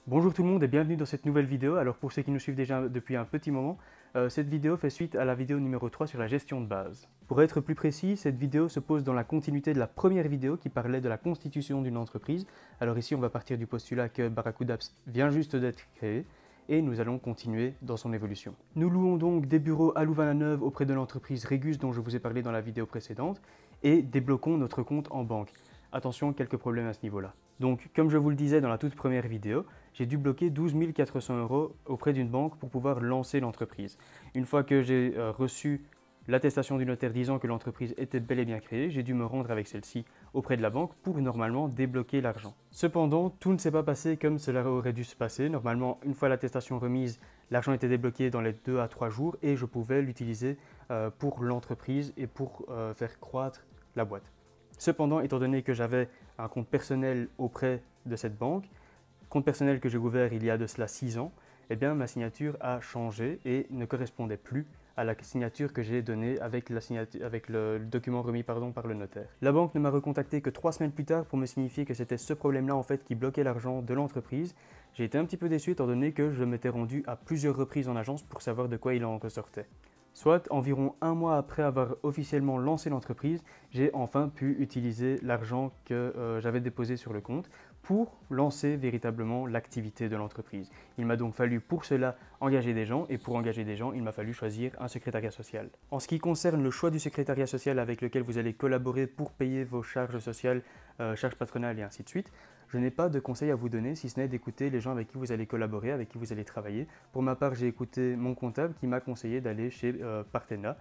Bonjour tout le monde et bienvenue dans cette nouvelle vidéo. Alors pour ceux qui nous suivent déjà depuis un petit moment, cette vidéo fait suite à la vidéo numéro 3 sur la gestion de base. Pour être plus précis, cette vidéo se pose dans la continuité de la première vidéo qui parlait de la constitution d'une entreprise. Alors ici on va partir du postulat que Barracuda Apps vient juste d'être créé et nous allons continuer dans son évolution. Nous louons donc des bureaux à Louvain-la-Neuve auprès de l'entreprise Regus dont je vous ai parlé dans la vidéo précédente et débloquons notre compte en banque. Attention, quelques problèmes à ce niveau-là. Donc, comme je vous le disais dans la toute première vidéo, j'ai dû bloquer 12 400 € auprès d'une banque pour pouvoir lancer l'entreprise. Une fois que j'ai reçu l'attestation du notaire disant que l'entreprise était bel et bien créée, j'ai dû me rendre avec celle-ci auprès de la banque pour normalement débloquer l'argent. Cependant, tout ne s'est pas passé comme cela aurait dû se passer. Normalement, une fois l'attestation remise, l'argent était débloqué dans les 2 à 3 jours et je pouvais l'utiliser pour l'entreprise et pour faire croître la boîte. Cependant, étant donné que j'avais un compte personnel auprès de cette banque, compte personnel que j'ai ouvert il y a de cela 6 ans, eh bien, ma signature a changé et ne correspondait plus à la signature que j'ai donnée avec le document remis par le notaire. La banque ne m'a recontacté que 3 semaines plus tard pour me signifier que c'était ce problème-là en fait qui bloquait l'argent de l'entreprise. J'ai été un petit peu déçu étant donné que je m'étais rendu à plusieurs reprises en agence pour savoir de quoi il en ressortait. Soit environ un mois après avoir officiellement lancé l'entreprise, j'ai enfin pu utiliser l'argent que j'avais déposé sur le compte pour lancer véritablement l'activité de l'entreprise. Il m'a donc fallu pour cela engager des gens et pour engager des gens, il m'a fallu choisir un secrétariat social. En ce qui concerne le choix du secrétariat social avec lequel vous allez collaborer pour payer vos charges sociales, charges patronales et ainsi de suite, je n'ai pas de conseils à vous donner si ce n'est d'écouter les gens avec qui vous allez collaborer, avec qui vous allez travailler. Pour ma part, j'ai écouté mon comptable qui m'a conseillé d'aller chez Partena,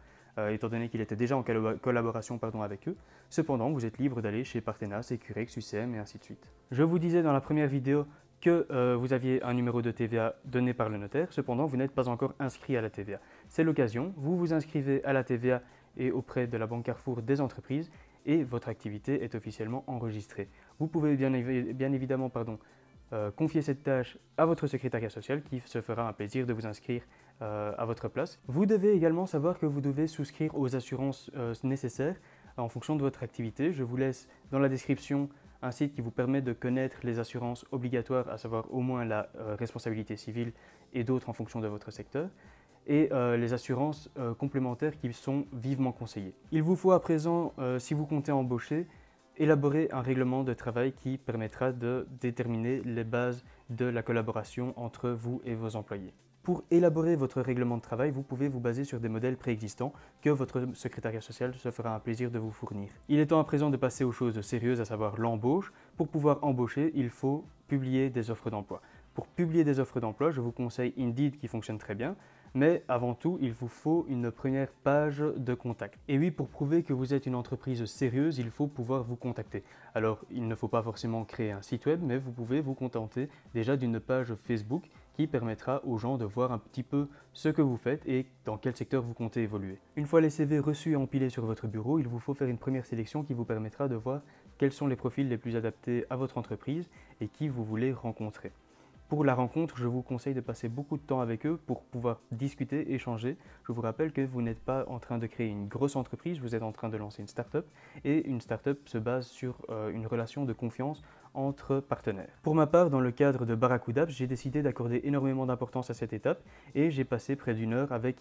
étant donné qu'il était déjà en collaboration avec eux. Cependant, vous êtes libre d'aller chez Partena, Securex, UCM et ainsi de suite. Je vous disais dans la première vidéo que vous aviez un numéro de TVA donné par le notaire, cependant vous n'êtes pas encore inscrit à la TVA. C'est l'occasion, vous vous inscrivez à la TVA et auprès de la Banque Carrefour des entreprises et votre activité est officiellement enregistrée. Vous pouvez bien évidemment confier cette tâche à votre secrétariat social qui se fera un plaisir de vous inscrire à votre place. Vous devez également savoir que vous devez souscrire aux assurances nécessaires en fonction de votre activité. Je vous laisse dans la description un site qui vous permet de connaître les assurances obligatoires, à savoir au moins la responsabilité civile et d'autres en fonction de votre secteur, et les assurances complémentaires qui sont vivement conseillées. Il vous faut à présent, si vous comptez embaucher, élaborer un règlement de travail qui permettra de déterminer les bases de la collaboration entre vous et vos employés. Pour élaborer votre règlement de travail, vous pouvez vous baser sur des modèles préexistants que votre secrétariat social se fera un plaisir de vous fournir. Il est temps à présent de passer aux choses sérieuses, à savoir l'embauche. Pour pouvoir embaucher, il faut publier des offres d'emploi. Pour publier des offres d'emploi, je vous conseille Indeed qui fonctionne très bien, mais avant tout, il vous faut une première page de contact. Et oui, pour prouver que vous êtes une entreprise sérieuse, il faut pouvoir vous contacter. Alors, il ne faut pas forcément créer un site web, mais vous pouvez vous contenter déjà d'une page Facebook qui permettra aux gens de voir un petit peu ce que vous faites et dans quel secteur vous comptez évoluer. Une fois les CV reçus et empilés sur votre bureau, il vous faut faire une première sélection qui vous permettra de voir quels sont les profils les plus adaptés à votre entreprise et qui vous voulez rencontrer. Pour la rencontre, je vous conseille de passer beaucoup de temps avec eux pour pouvoir discuter, échanger. Je vous rappelle que vous n'êtes pas en train de créer une grosse entreprise, vous êtes en train de lancer une start-up et une start-up se base sur une relation de confiance entre partenaires. Pour ma part, dans le cadre de Barracuda Apps, j'ai décidé d'accorder énormément d'importance à cette étape et j'ai passé près d'une heure avec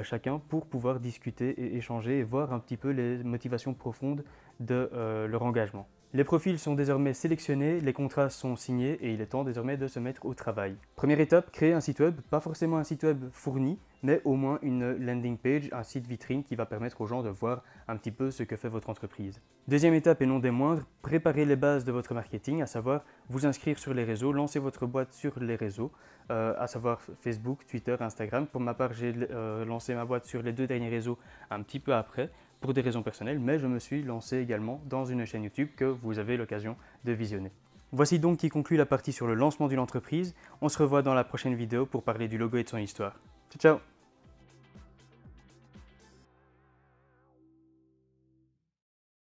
chacun pour pouvoir discuter et échanger et voir un petit peu les motivations profondes de leur engagement. Les profils sont désormais sélectionnés, les contrats sont signés et il est temps désormais de se mettre au travail. Première étape, créer un site web, pas forcément un site web fourni, mais au moins une landing page, un site vitrine qui va permettre aux gens de voir un petit peu ce que fait votre entreprise. Deuxième étape et non des moindres, préparer les bases de votre marketing, à savoir vous inscrire sur les réseaux, lancer votre boîte sur les réseaux, à savoir Facebook, Twitter, Instagram. Pour ma part, j'ai lancé ma boîte sur les 2 derniers réseaux un petit peu après, pour des raisons personnelles, mais je me suis lancé également dans une chaîne YouTube que vous avez l'occasion de visionner. Voici donc qui conclut la partie sur le lancement d'une entreprise. On se revoit dans la prochaine vidéo pour parler du logo et de son histoire. Ciao, ciao!